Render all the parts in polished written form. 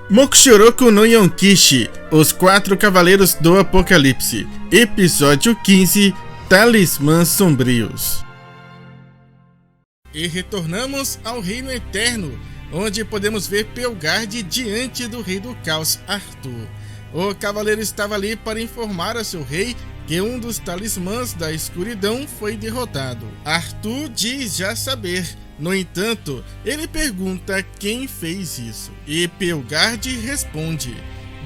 Mokushoroku no Yonkishi, Os Quatro Cavaleiros do Apocalipse, Episódio 15, Talismãs Sombrios. E retornamos ao Reino Eterno, onde podemos ver Pelgarde diante do Rei do Caos, Arthur. O cavaleiro estava ali para informar a seu rei que um dos talismãs da escuridão foi derrotado. Arthur diz já saber. No entanto, ele pergunta quem fez isso. E Pelgarde responde: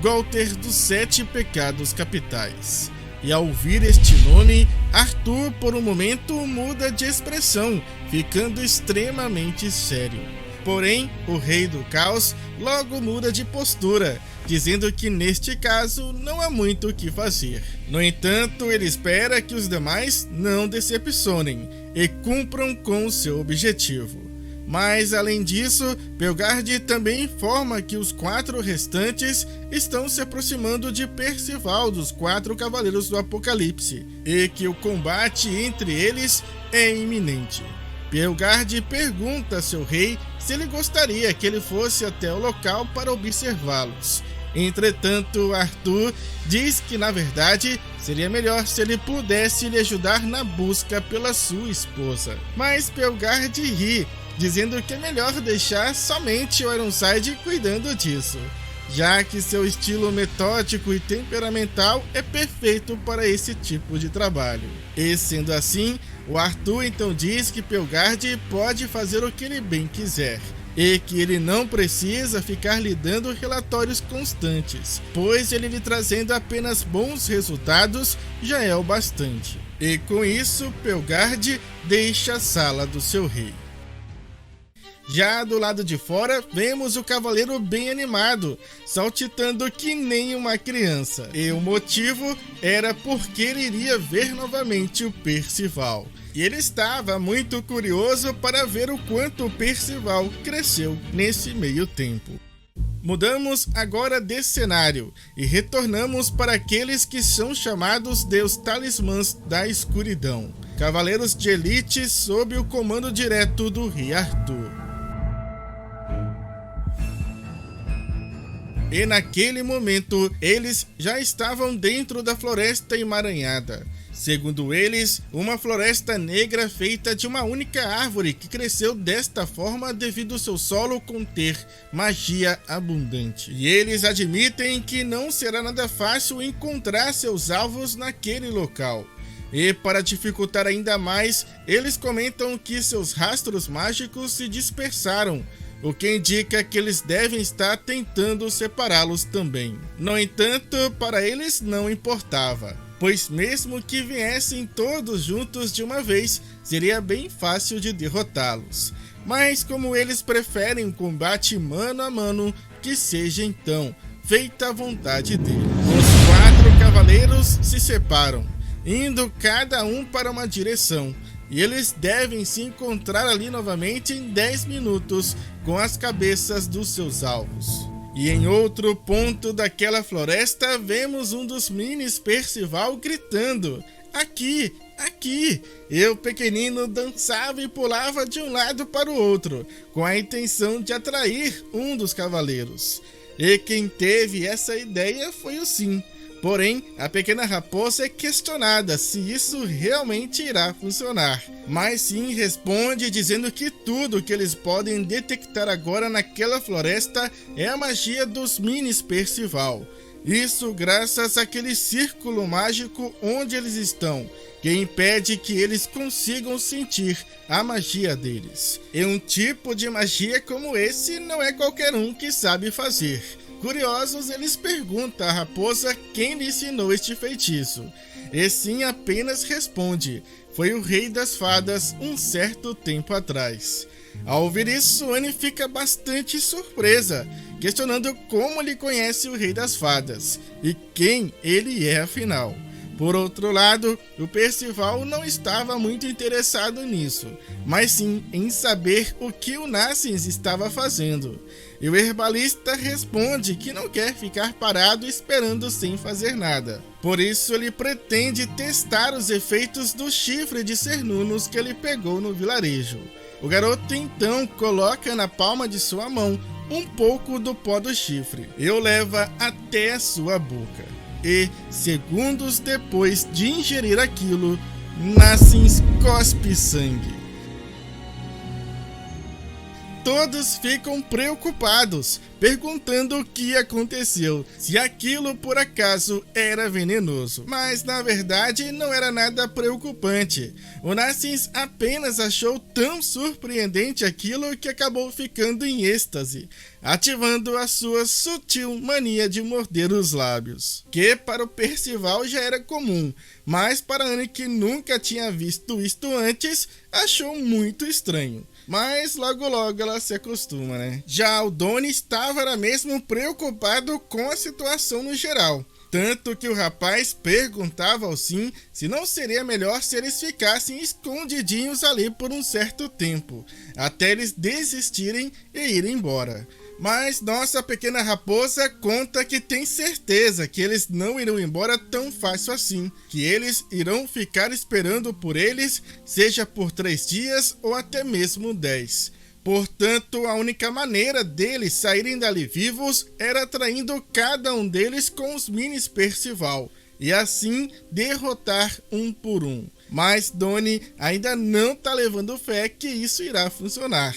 Golter dos Sete Pecados Capitais. E ao ouvir este nome, Arthur por um momento muda de expressão, ficando extremamente sério. Porém, o Rei do Caos logo muda de postura, dizendo que neste caso não há muito o que fazer. No entanto, ele espera que os demais não decepcionem e cumpram com o seu objetivo. Mas, além disso, Pelgarde também informa que os quatro restantes estão se aproximando de Percival dos Quatro Cavaleiros do Apocalipse e que o combate entre eles é iminente. Pelgarde pergunta a seu rei se ele gostaria que ele fosse até o local para observá-los. Entretanto, Arthur diz que, na verdade, seria melhor se ele pudesse lhe ajudar na busca pela sua esposa. Mas Pelgarde ri, dizendo que é melhor deixar somente o Ironside cuidando disso, já que seu estilo metódico e temperamental é perfeito para esse tipo de trabalho. E sendo assim, o Arthur então diz que Pelgarde pode fazer o que ele bem quiser, e que ele não precisa ficar lhe dando relatórios constantes, pois ele lhe trazendo apenas bons resultados já é o bastante. E com isso, Pelgarde deixa a sala do seu rei. Já do lado de fora, vemos o cavaleiro bem animado, saltitando que nem uma criança. E o motivo era porque ele iria ver novamente o Percival. E ele estava muito curioso para ver o quanto o Percival cresceu nesse meio tempo. Mudamos agora de cenário e retornamos para aqueles que são chamados de os Talismãs da Escuridão, cavaleiros de elite sob o comando direto do Rei Arthur. E naquele momento, eles já estavam dentro da Floresta Emaranhada. Segundo eles, uma floresta negra feita de uma única árvore que cresceu desta forma devido ao seu solo conter magia abundante. E eles admitem que não será nada fácil encontrar seus alvos naquele local. E para dificultar ainda mais, eles comentam que seus rastros mágicos se dispersaram, o que indica que eles devem estar tentando separá-los também. No entanto, para eles não importava, pois mesmo que viessem todos juntos de uma vez, seria bem fácil de derrotá-los. Mas como eles preferem um combate mano a mano, que seja então feita a vontade dele. Os quatro cavaleiros se separam, indo cada um para uma direção, e eles devem se encontrar ali novamente em 10 minutos com as cabeças dos seus alvos. E em outro ponto daquela floresta, vemos um dos minis Percival gritando: Aqui, aqui! E o pequenino dançava e pulava de um lado para o outro, com a intenção de atrair um dos cavaleiros. E quem teve essa ideia foi o Sim. Porém, a pequena raposa é questionada se isso realmente irá funcionar. Mas Sim responde dizendo que tudo que eles podem detectar agora naquela floresta é a magia dos minis Percival. Isso graças àquele círculo mágico onde eles estão, que impede que eles consigam sentir a magia deles. E um tipo de magia como esse não é qualquer um que sabe fazer. Curiosos, eles perguntam à raposa quem lhe ensinou este feitiço. E Sim apenas responde: foi o Rei das Fadas um certo tempo atrás. Ao ouvir isso, Anne fica bastante surpresa, questionando como ele conhece o Rei das Fadas e quem ele é afinal. Por outro lado, o Percival não estava muito interessado nisso, mas sim em saber o que o Nassens estava fazendo. E o herbalista responde que não quer ficar parado esperando sem fazer nada. Por isso ele pretende testar os efeitos do chifre de Cernunnos que ele pegou no vilarejo. O garoto então coloca na palma de sua mão um pouco do pó do chifre e o leva até a sua boca. E, segundos depois de ingerir aquilo, Nassins cospe sangue. Todos ficam preocupados, perguntando o que aconteceu, se aquilo por acaso era venenoso. Mas na verdade não era nada preocupante. O Nassins apenas achou tão surpreendente aquilo que acabou ficando em êxtase, ativando a sua sutil mania de morder os lábios, que para o Percival já era comum, mas para Annie, que nunca tinha visto isto antes, achou muito estranho. Mas logo ela se acostuma, né? Já o Donnie estava mesmo preocupado com a situação no geral. Tanto que o rapaz perguntava ao Sim se não seria melhor se eles ficassem escondidinhos ali por um certo tempo, até eles desistirem e irem embora. Mas nossa pequena raposa conta que tem certeza que eles não irão embora tão fácil assim, que eles irão ficar esperando por eles, seja por 3 dias ou até mesmo 10. Portanto, a única maneira deles saírem dali vivos era traindo cada um deles com os minis Percival, e assim derrotar um por um. Mas Donnie ainda não tá levando fé que isso irá funcionar.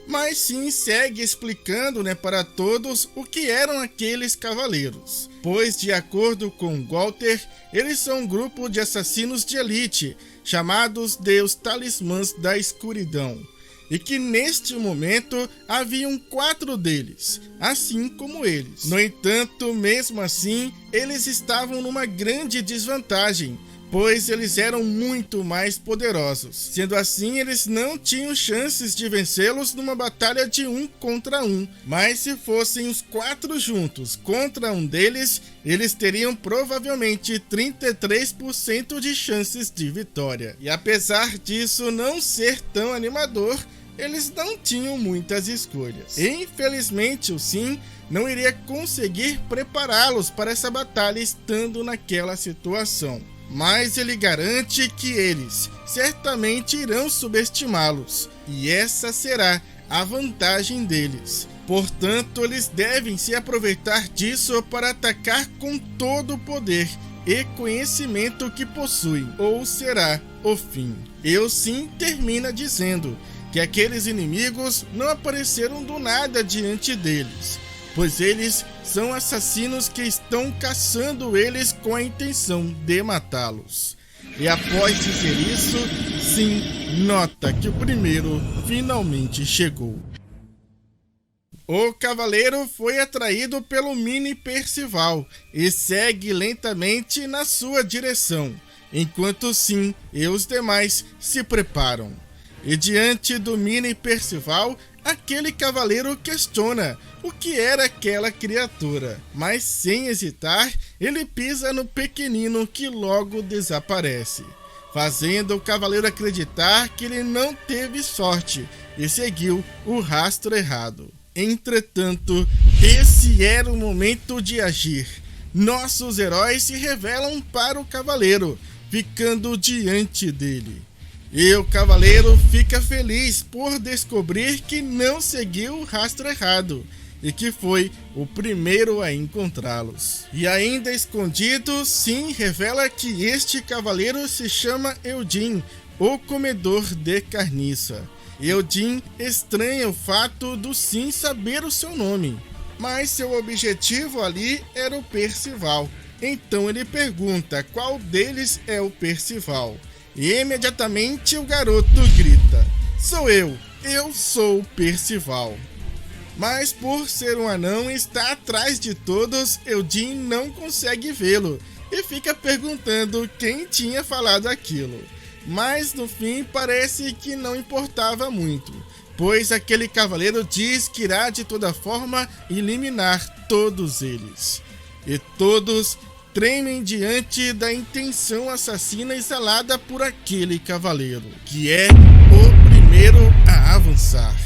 Mas sim segue explicando, para todos o que eram aqueles cavaleiros. Pois, de acordo com Walter, eles são um grupo de assassinos de elite, chamados de os Talismãs da Escuridão. E que neste momento haviam 4 deles, assim como eles. No entanto, mesmo assim, eles estavam numa grande desvantagem, pois eles eram muito mais poderosos. Sendo assim, eles não tinham chances de vencê-los numa batalha de 1 contra 1. Mas se fossem os 4 juntos contra um deles, eles teriam provavelmente 33% de chances de vitória. E apesar disso não ser tão animador, eles não tinham muitas escolhas. Infelizmente, o Sim não iria conseguir prepará-los para essa batalha estando naquela situação. Mas ele garante que eles certamente irão subestimá-los, e essa será a vantagem deles. Portanto, eles devem se aproveitar disso para atacar com todo o poder e conhecimento que possuem, ou será o fim. E o Sim termina dizendo que aqueles inimigos não apareceram do nada diante deles, pois eles são assassinos que estão caçando eles com a intenção de matá-los. E após dizer isso, Sim nota que o primeiro finalmente chegou. O cavaleiro foi atraído pelo mini Percival e segue lentamente na sua direção, enquanto Sim e os demais se preparam. E diante do mini Percival, aquele cavaleiro questiona o que era aquela criatura, mas sem hesitar, ele pisa no pequenino que logo desaparece, fazendo o cavaleiro acreditar que ele não teve sorte e seguiu o rastro errado. Entretanto, esse era o momento de agir. Nossos heróis se revelam para o cavaleiro, ficando diante dele. E o cavaleiro fica feliz por descobrir que não seguiu o rastro errado e que foi o primeiro a encontrá-los. E ainda escondido, Sim revela que este cavaleiro se chama Eudin, o comedor de carniça. Eudin estranha o fato do Sim saber o seu nome, mas seu objetivo ali era o Percival. Então ele pergunta qual deles é o Percival. E imediatamente o garoto grita: "Sou eu sou o Percival." Mas por ser um anão e estar atrás de todos, Eudin não consegue vê-lo e fica perguntando quem tinha falado aquilo. Mas no fim parece que não importava muito, pois aquele cavaleiro diz que irá de toda forma eliminar todos eles. E todos tremem diante da intenção assassina exalada por aquele cavaleiro, que é o primeiro a avançar,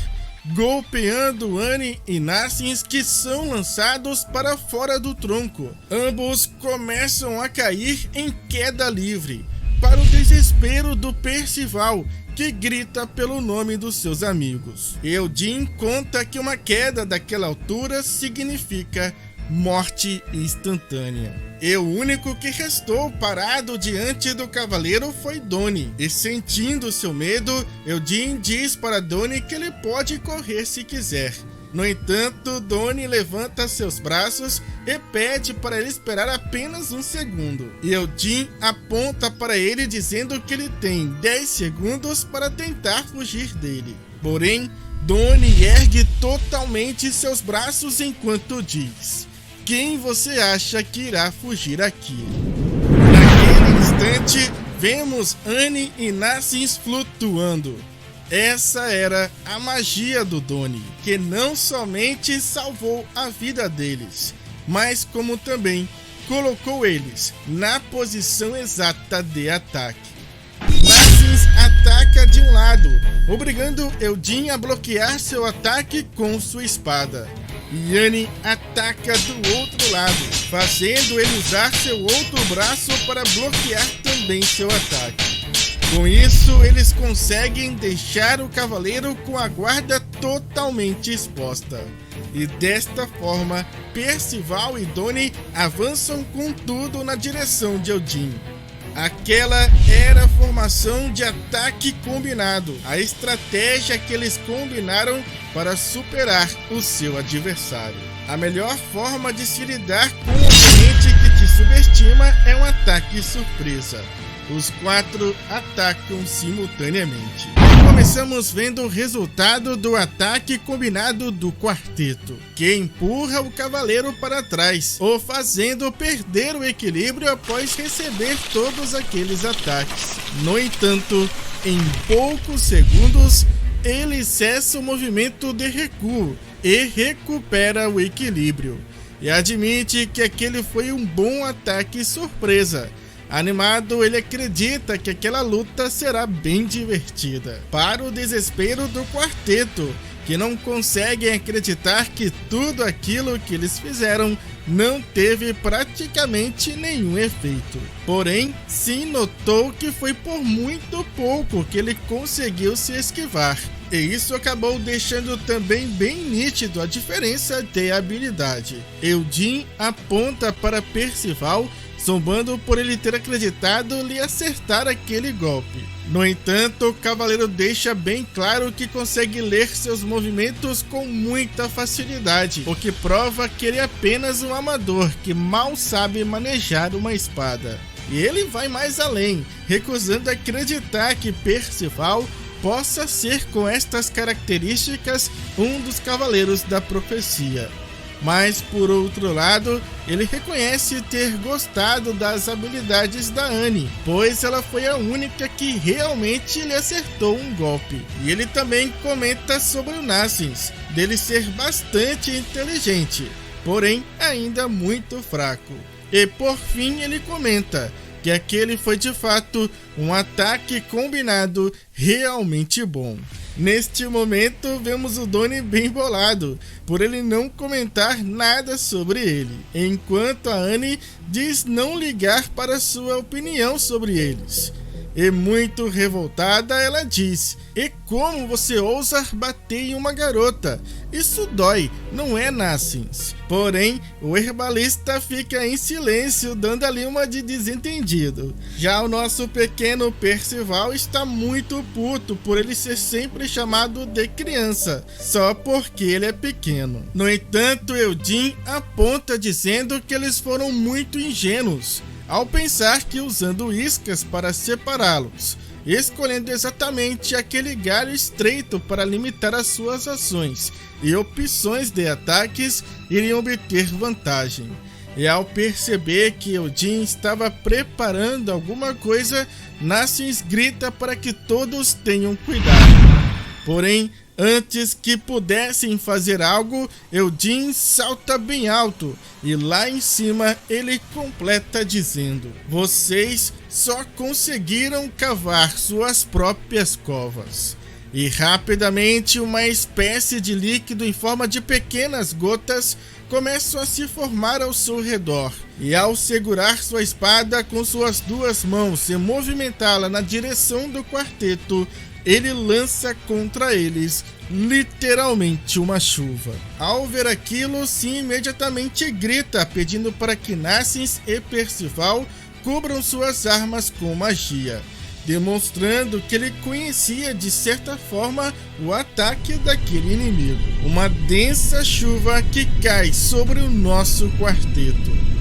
golpeando Annie e Nassins, que são lançados para fora do tronco. Ambos começam a cair em queda livre, para o desespero do Percival, que grita pelo nome dos seus amigos. Eldin conta que uma queda daquela altura significa morte instantânea. E o único que restou parado diante do cavaleiro foi Doni. E sentindo seu medo, Eldin diz para Doni que ele pode correr se quiser. No entanto, Doni levanta seus braços e pede para ele esperar apenas um segundo. E Eldin aponta para ele dizendo que ele tem 10 segundos para tentar fugir dele. Porém, Doni ergue totalmente seus braços enquanto diz: quem você acha que irá fugir aqui? Naquele instante, vemos Annie e Nassins flutuando. Essa era a magia do Doni, que não somente salvou a vida deles, mas como também colocou eles na posição exata de ataque. Nassins ataca de um lado, obrigando Eldin a bloquear seu ataque com sua espada. E Annie ataca do outro lado, fazendo ele usar seu outro braço para bloquear também seu ataque. Com isso, eles conseguem deixar o cavaleiro com a guarda totalmente exposta. E desta forma, Percival e Doni avançam com tudo na direção de Eldin. Aquela era a formação de ataque combinado, a estratégia que eles combinaram para superar o seu adversário. A melhor forma de se lidar com um oponente que te subestima é um ataque surpresa. Os 4 atacam simultaneamente. Começamos vendo o resultado do ataque combinado do quarteto, que empurra o cavaleiro para trás, o fazendo perder o equilíbrio após receber todos aqueles ataques. No entanto, em poucos segundos, ele cessa o movimento de recuo e recupera o equilíbrio. E admite que aquele foi um bom ataque surpresa. Animado, ele acredita que aquela luta será bem divertida. Para o desespero do quarteto, que não conseguem acreditar que tudo aquilo que eles fizeram não teve praticamente nenhum efeito. Porém, sim notou que foi por muito pouco que ele conseguiu se esquivar. E isso acabou deixando também bem nítido a diferença de habilidade. Eldin aponta para Percival, zombando por ele ter acreditado lhe acertar aquele golpe. No entanto, o cavaleiro deixa bem claro que consegue ler seus movimentos com muita facilidade, o que prova que ele é apenas um amador que mal sabe manejar uma espada. E ele vai mais além, recusando acreditar que Percival possa ser, com estas características, um dos cavaleiros da profecia. Mas, por outro lado, ele reconhece ter gostado das habilidades da Annie, pois ela foi a única que realmente lhe acertou um golpe. E ele também comenta sobre o Nassins, dele ser bastante inteligente, porém ainda muito fraco. E por fim ele comenta que aquele foi de fato um ataque combinado realmente bom. Neste momento vemos o Doni bem bolado, por ele não comentar nada sobre ele, enquanto a Annie diz não ligar para sua opinião sobre eles. E muito revoltada ela diz: e como você ousa bater em uma garota? Isso dói, não é, Nassins? Porém, o herbalista fica em silêncio, dando ali uma de desentendido. Já o nosso pequeno Percival está muito puto por ele ser sempre chamado de criança, só porque ele é pequeno. No entanto, Eldin aponta dizendo que eles foram muito ingênuos ao pensar que usando iscas para separá-los, escolhendo exatamente aquele galho estreito para limitar as suas ações e opções de ataques, iriam obter vantagem. E ao perceber que Eldin estava preparando alguma coisa, Nassins grita para que todos tenham cuidado. Porém, antes que pudessem fazer algo, Eldin salta bem alto e lá em cima ele completa dizendo: vocês só conseguiram cavar suas próprias covas. E rapidamente uma espécie de líquido em forma de pequenas gotas começam a se formar ao seu redor. E ao segurar sua espada com suas 2 mãos e movimentá-la na direção do quarteto, ele lança contra eles literalmente uma chuva. Ao ver aquilo, Sim imediatamente grita, pedindo para que Narsins e Percival cubram suas armas com magia, demonstrando que ele conhecia de certa forma o ataque daquele inimigo. Uma densa chuva que cai sobre o nosso quarteto.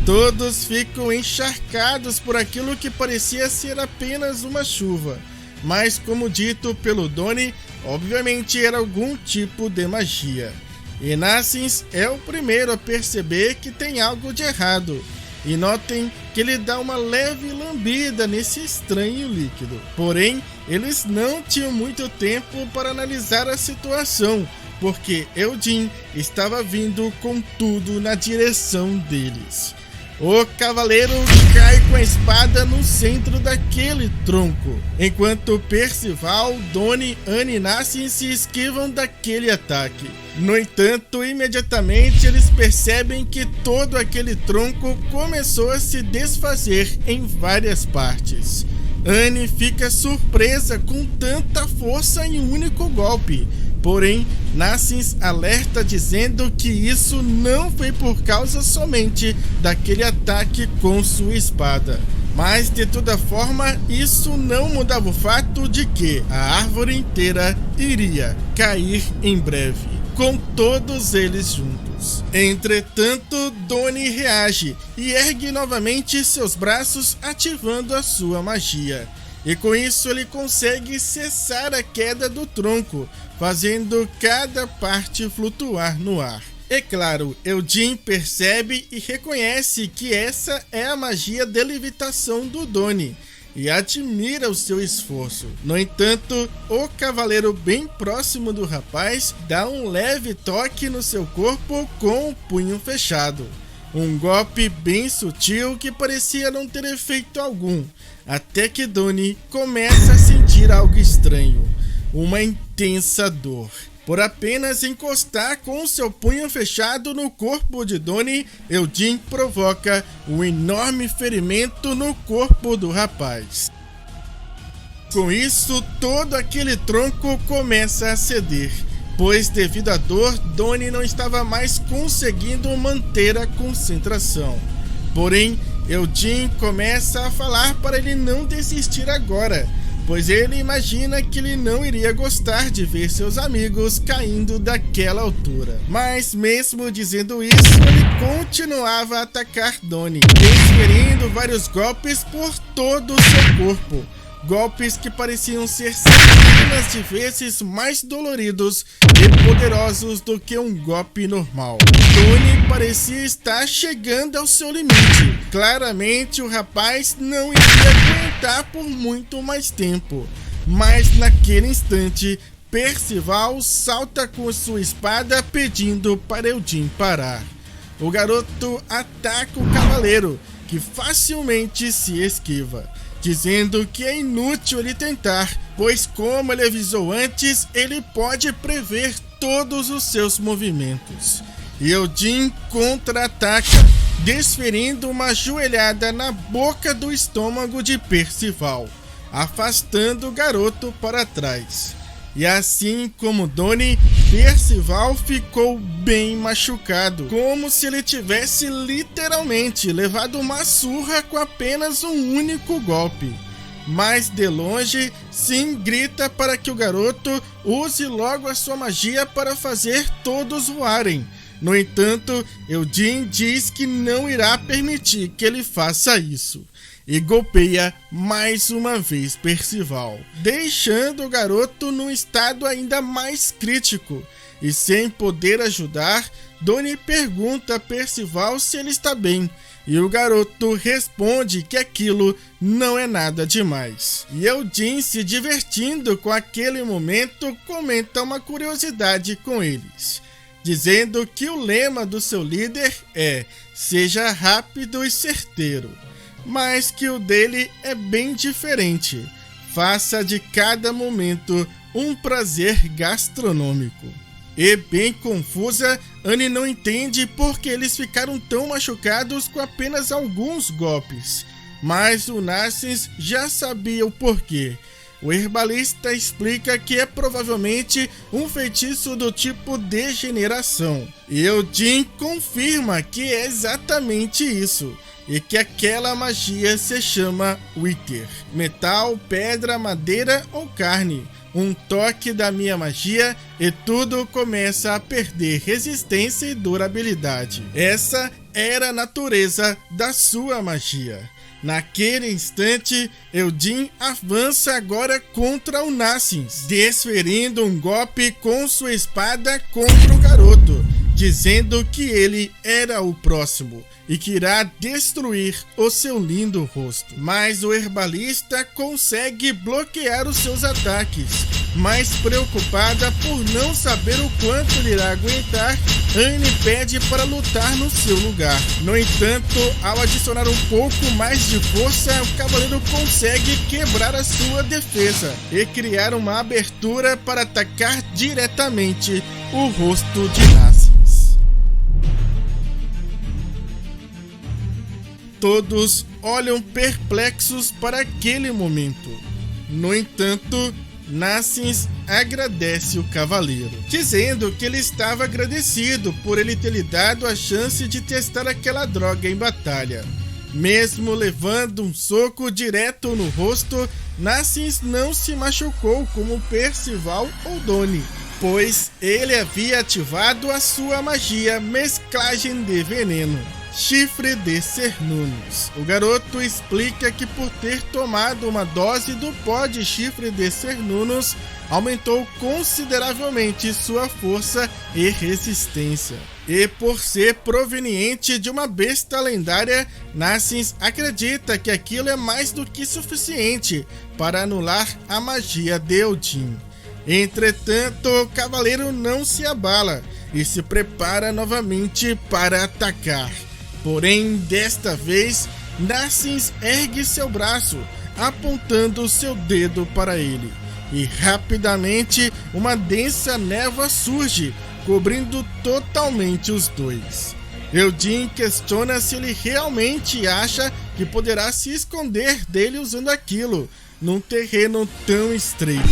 Todos ficam encharcados por aquilo que parecia ser apenas uma chuva, mas como dito pelo Donnie, obviamente era algum tipo de magia. E Narsins é o primeiro a perceber que tem algo de errado. E notem que ele dá uma leve lambida nesse estranho líquido. Porém, eles não tinham muito tempo para analisar a situação, porque Eldin estava vindo com tudo na direção deles. O cavaleiro cai com a espada no centro daquele tronco, enquanto Percival, Donnie, Annie e Narsins se esquivam daquele ataque. No entanto, imediatamente eles percebem que todo aquele tronco começou a se desfazer em várias partes. Annie fica surpresa com tanta força em um único golpe. Porém, Narsins alerta dizendo que isso não foi por causa somente daquele ataque com sua espada. Mas, de toda forma, isso não mudava o fato de que a árvore inteira iria cair em breve, com todos eles juntos. Entretanto, Donnie reage e ergue novamente seus braços, ativando a sua magia. E com isso ele consegue cessar a queda do tronco, fazendo cada parte flutuar no ar. É claro, Eldin percebe e reconhece que essa é a magia de levitação do Donnie e admira o seu esforço. No entanto, o cavaleiro bem próximo do rapaz dá um leve toque no seu corpo com o punho fechado. Um golpe bem sutil que parecia não ter efeito algum, até que Donnie começa a sentir algo estranho, uma intensa dor. Por apenas encostar com seu punho fechado no corpo de Donnie, Eldin provoca um enorme ferimento no corpo do rapaz. Com isso, todo aquele tronco começa a ceder, pois devido à dor, Donnie não estava mais conseguindo manter a concentração. Porém, Eldin começa a falar para ele não desistir agora, pois ele imagina que ele não iria gostar de ver seus amigos caindo daquela altura. Mas mesmo dizendo isso, ele continuava a atacar Donnie, desferindo vários golpes por todo o seu corpo. Golpes que pareciam ser centenas de vezes mais doloridos e poderosos do que um golpe normal. Donnie parecia estar chegando ao seu limite. Claramente o rapaz não iria aguentar por muito mais tempo. Mas naquele instante, Percival salta com sua espada pedindo para Eldin parar. O garoto ataca o cavaleiro, que facilmente se esquiva, dizendo que é inútil ele tentar, pois como ele avisou antes, ele pode prever todos os seus movimentos. E Eldin contra-ataca, desferindo uma joelhada na boca do estômago de Percival, afastando o garoto para trás. E assim como Donnie, Percival ficou bem machucado, como se ele tivesse literalmente levado uma surra com apenas um único golpe. Mas de longe, Sim grita para que o garoto use logo a sua magia para fazer todos voarem. No entanto, Eldin diz que não irá permitir que ele faça isso, e golpeia mais uma vez Percival, deixando o garoto num estado ainda mais crítico. E sem poder ajudar, Donnie pergunta a Percival se ele está bem, e o garoto responde que aquilo não é nada demais. E Eldin, se divertindo com aquele momento, comenta uma curiosidade com eles, dizendo que o lema do seu líder é "seja rápido e certeiro", mas que o dele é bem diferente: faça de cada momento um prazer gastronômico. E bem confusa, Annie não entende por que eles ficaram tão machucados com apenas alguns golpes. mas o Narsins já sabia o porquê. O herbalista explica que é provavelmente um feitiço do tipo degeneração. E Odin confirma que é exatamente isso, e que aquela magia se chama Wither. Metal, pedra, madeira ou carne. Um toque da minha magia e tudo começa a perder resistência e durabilidade. Essa era a natureza da sua magia. Naquele instante, Odin avança agora contra o Narsins, desferindo um golpe com sua espada contra o garoto, dizendo que ele era o próximo e que irá destruir o seu lindo rosto. Mas o herbalista consegue bloquear os seus ataques, mas preocupada por não saber o quanto ele irá aguentar, Anne pede para lutar no seu lugar. No entanto, ao adicionar um pouco mais de força, o cavaleiro consegue quebrar a sua defesa e criar uma abertura para atacar diretamente o rosto de Narsins. Todos olham perplexos para aquele momento. No entanto, Narsins agradece o cavaleiro, dizendo que ele estava agradecido por ele ter lhe dado a chance de testar aquela droga em batalha. Mesmo levando um soco direto no rosto, Narsins não se machucou como Percival ou Doni, pois ele havia ativado a sua magia mesclagem de veneno, Chifre de Cernunnos. O garoto explica que por ter tomado uma dose do pó de Chifre de Cernunnos, aumentou consideravelmente sua força e resistência. E por ser proveniente de uma besta lendária, Narsins acredita que aquilo é mais do que suficiente para anular a magia de Odin. Entretanto, o cavaleiro não se abala e se prepara novamente para atacar. Porém, desta vez, Narsins ergue seu braço, apontando seu dedo para ele. E rapidamente, uma densa névoa surge, cobrindo totalmente os dois. Odin questiona se ele realmente acha que poderá se esconder dele usando aquilo, num terreno tão estreito.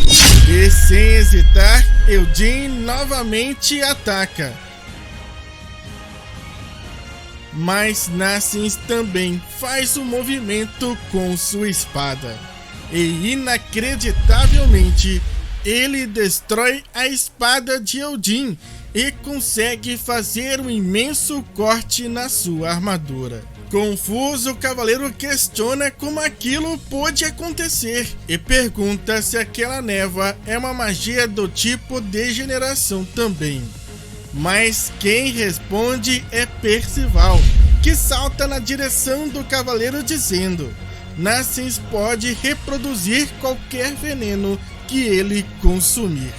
E sem hesitar, Odin novamente ataca. Mas Narsins também faz um movimento com sua espada. E inacreditavelmente, ele destrói a espada de Odin e consegue fazer um imenso corte na sua armadura. Confuso, o cavaleiro questiona como aquilo pôde acontecer e pergunta se aquela névoa é uma magia do tipo degeneração também. Mas quem responde é Percival, que salta na direção do cavaleiro dizendo: Narsins pode reproduzir qualquer veneno que ele consumir.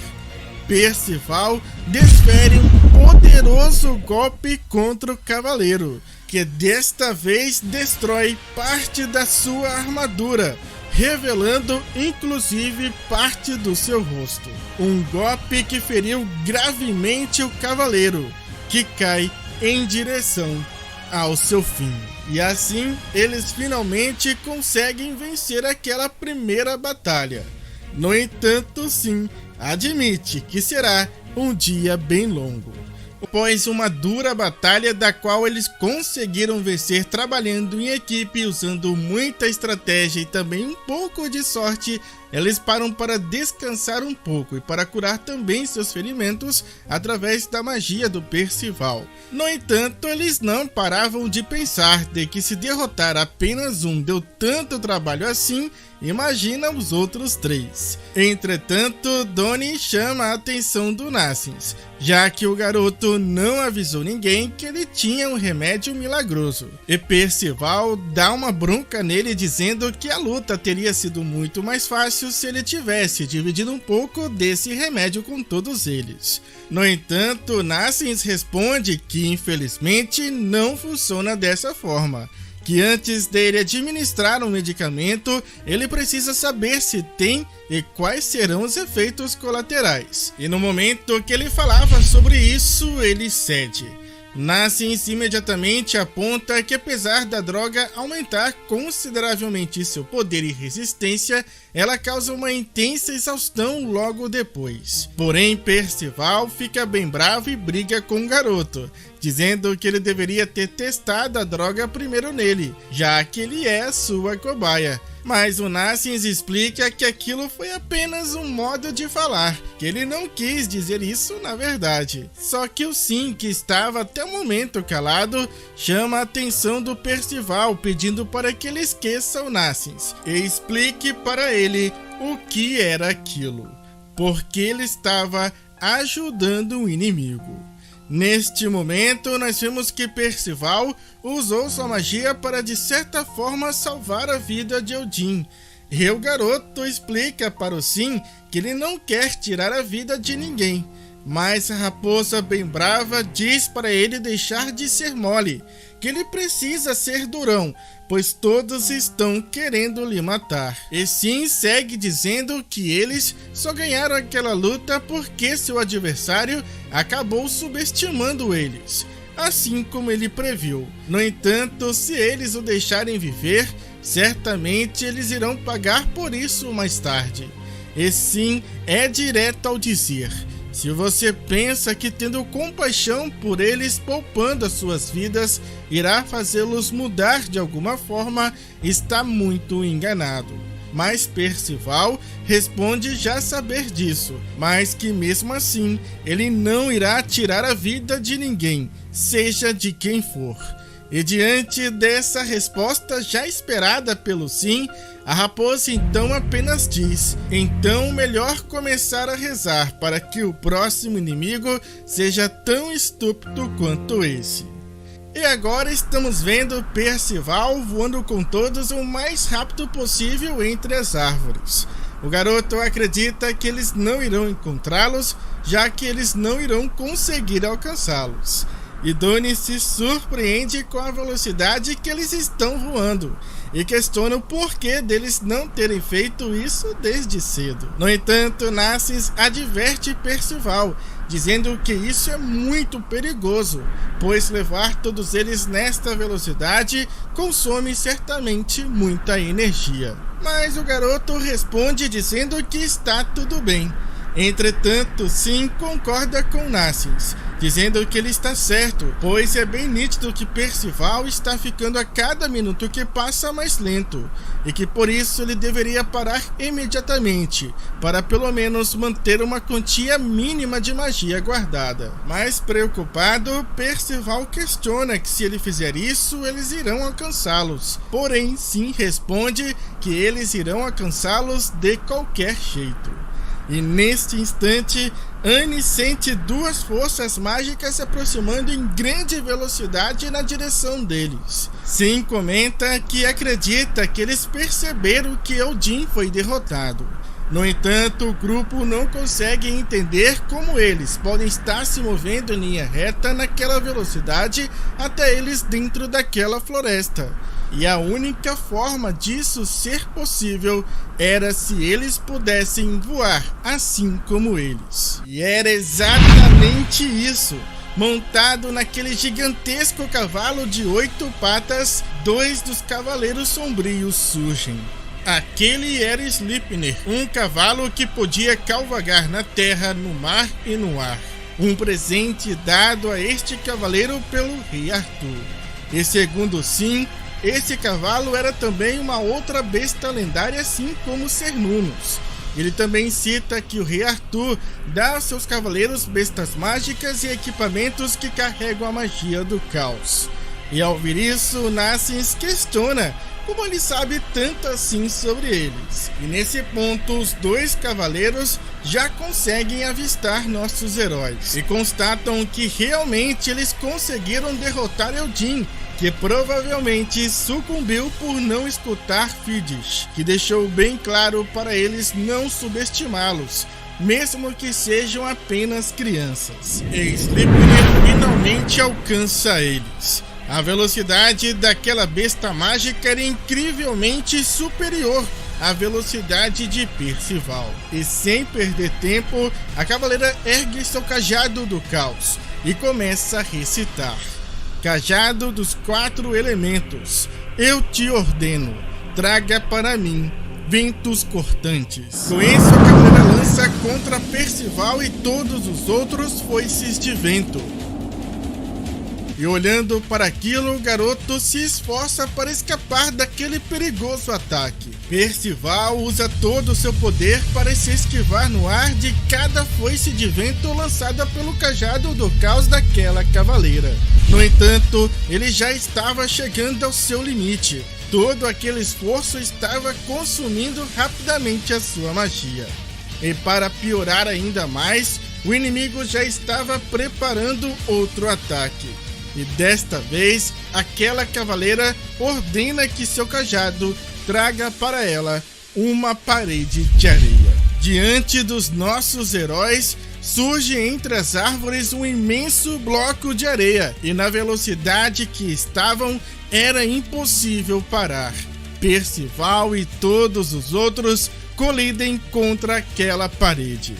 Percival desfere um poderoso golpe contra o cavaleiro, que desta vez destrói parte da sua armadura, revelando inclusive parte do seu rosto. Um golpe que feriu gravemente o cavaleiro, que cai em direção ao seu fim. E assim, eles finalmente conseguem vencer aquela primeira batalha. No entanto, sim, admite que será um dia bem longo. Após uma dura batalha da qual eles conseguiram vencer trabalhando em equipe, usando muita estratégia e também um pouco de sorte, eles param para descansar um pouco e para curar também seus ferimentos através da magia do Percival. No entanto, eles não paravam de pensar de que se derrotar apenas um deu tanto trabalho assim, imagina os outros três. Entretanto, Doni chama a atenção do Narsins, já que o garoto não avisou ninguém que ele tinha um remédio milagroso. E Percival dá uma bronca nele dizendo que a luta teria sido muito mais fácil se ele tivesse dividido um pouco desse remédio com todos eles. No entanto, Narsins responde que infelizmente não funciona dessa forma, que antes dele administrar um medicamento, ele precisa saber se tem e quais serão os efeitos colaterais. E no momento que ele falava sobre isso, ele cede. Nassens imediatamente aponta que, apesar da droga aumentar consideravelmente seu poder e resistência, ela causa uma intensa exaustão logo depois. Porém, Percival fica bem bravo e briga com o garoto, dizendo que ele deveria ter testado a droga primeiro nele, já que ele é sua cobaia. Mas o Nassens explica que aquilo foi apenas um modo de falar, que ele não quis dizer isso na verdade. Só que o Sim, que estava até o momento calado, chama a atenção do Percival, pedindo para que ele esqueça o Nassens e explique para ele o que era aquilo, porque ele estava ajudando o inimigo. Neste momento, nós vemos que Percival usou sua magia para de certa forma salvar a vida de Odin. E o garoto explica para o Sim que ele não quer tirar a vida de ninguém, mas a raposa bem brava diz para ele deixar de ser mole, que ele precisa ser durão, pois todos estão querendo lhe matar. E Sim segue dizendo que eles só ganharam aquela luta porque seu adversário acabou subestimando eles, assim como ele previu. No entanto, se eles o deixarem viver, certamente eles irão pagar por isso mais tarde. E Sim é direto ao dizer: se você pensa que tendo compaixão por eles, poupando as suas vidas, irá fazê-los mudar de alguma forma, está muito enganado. Mas Percival responde já saber disso, mas que mesmo assim ele não irá tirar a vida de ninguém, seja de quem for. E diante dessa resposta já esperada pelo Sim, a raposa então apenas diz: então melhor começar a rezar para que o próximo inimigo seja tão estúpido quanto esse. E agora estamos vendo Percival voando com todos o mais rápido possível entre as árvores. O garoto acredita que eles não irão encontrá-los, já que eles não irão conseguir alcançá-los. E Doni se surpreende com a velocidade que eles estão voando e questiona o porquê deles não terem feito isso desde cedo. No entanto, Nassens adverte Percival, dizendo que isso é muito perigoso, pois levar todos eles nesta velocidade consome certamente muita energia. Mas o garoto responde dizendo que está tudo bem. Entretanto, Sim concorda com Nassens, dizendo que ele está certo, pois é bem nítido que Percival está ficando a cada minuto que passa mais lento, e que por isso ele deveria parar imediatamente, para pelo menos manter uma quantia mínima de magia guardada. Mas preocupado, Percival questiona que se ele fizer isso, eles irão alcançá-los. Porém, Sim responde que eles irão alcançá-los de qualquer jeito. E neste instante, Annie sente duas forças mágicas se aproximando em grande velocidade na direção deles. Sim comenta que acredita que eles perceberam que Odin foi derrotado. No entanto, o grupo não consegue entender como eles podem estar se movendo em linha reta naquela velocidade até eles dentro daquela floresta. E a única forma disso ser possível era se eles pudessem voar assim como eles. E era exatamente isso. Montado naquele gigantesco cavalo de 8 patas, 2 dos cavaleiros sombrios surgem. Aquele era Sleipnir, um cavalo que podia cavalgar na terra, no mar e no ar. Um presente dado a este cavaleiro pelo rei Arthur. E segundo Sim, esse cavalo era também uma outra besta lendária, assim como Cernunnos. Ele também cita que o rei Arthur dá aos seus cavaleiros bestas mágicas e equipamentos que carregam a magia do caos. E ao ouvir isso, Nassens questiona como ele sabe tanto assim sobre eles. E nesse ponto, os 2 cavaleiros já conseguem avistar nossos heróis e constatam que realmente eles conseguiram derrotar Odin, que provavelmente sucumbiu por não escutar Fidish, que deixou bem claro para eles não subestimá-los, mesmo que sejam apenas crianças. E Sleipnir finalmente alcança eles. A velocidade daquela besta mágica era incrivelmente superior à velocidade de Percival. E sem perder tempo, a cavaleira ergue seu cajado do caos e começa a recitar: Cajado dos 4 elementos, eu te ordeno, traga para mim ventos cortantes. Com isso, a cavaleira lança contra Percival e todos os outros foices de vento. E olhando para aquilo, o garoto se esforça para escapar daquele perigoso ataque. Percival usa todo o seu poder para se esquivar no ar de cada foice de vento lançada pelo cajado do caos daquela cavaleira. No entanto, ele já estava chegando ao seu limite. Todo aquele esforço estava consumindo rapidamente a sua magia. E para piorar ainda mais, o inimigo já estava preparando outro ataque. E desta vez, aquela cavaleira ordena que seu cajado traga para ela uma parede de areia. Diante dos nossos heróis, surge entre as árvores um imenso bloco de areia, e na velocidade que estavam, era impossível parar. Percival e todos os outros colidem contra aquela parede.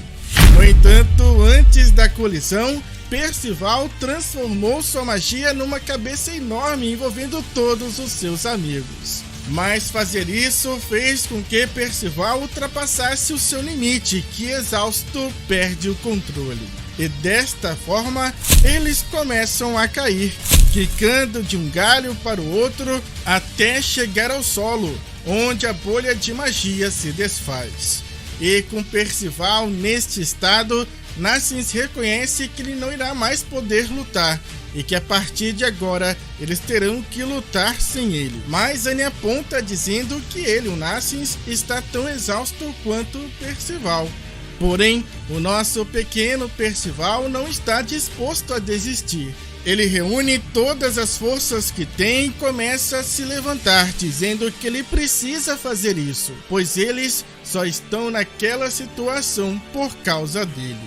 No entanto, antes da colisão, Percival transformou sua magia numa cabeça enorme envolvendo todos os seus amigos. Mas fazer isso fez com que Percival ultrapassasse o seu limite, que exausto perde o controle. E desta forma, eles começam a cair, quicando de um galho para o outro até chegar ao solo, onde a bolha de magia se desfaz. E com Percival neste estado, Nassins reconhece que ele não irá mais poder lutar e que a partir de agora eles terão que lutar sem ele. Mas Annie aponta dizendo que ele, o Nassins, está tão exausto quanto Percival. Porém, o nosso pequeno Percival não está disposto a desistir. Ele reúne todas as forças que tem e começa a se levantar, dizendo que ele precisa fazer isso, pois eles só estão naquela situação por causa dele.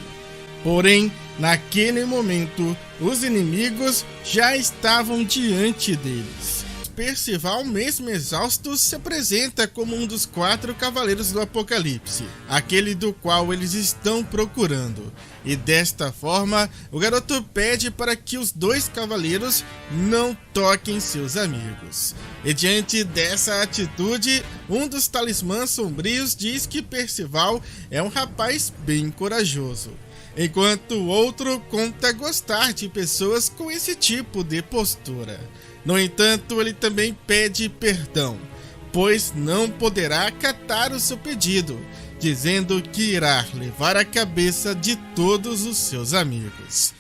Porém, naquele momento, os inimigos já estavam diante deles. Percival, mesmo exausto, se apresenta como um dos 4 cavaleiros do Apocalipse, aquele do qual eles estão procurando. E desta forma, o garoto pede para que os 2 cavaleiros não toquem seus amigos. E diante dessa atitude, um dos talismãs sombrios diz que Percival é um rapaz bem corajoso, enquanto o outro conta gostar de pessoas com esse tipo de postura. No entanto, ele também pede perdão, pois não poderá acatar o seu pedido, dizendo que irá levar a cabeça de todos os seus amigos.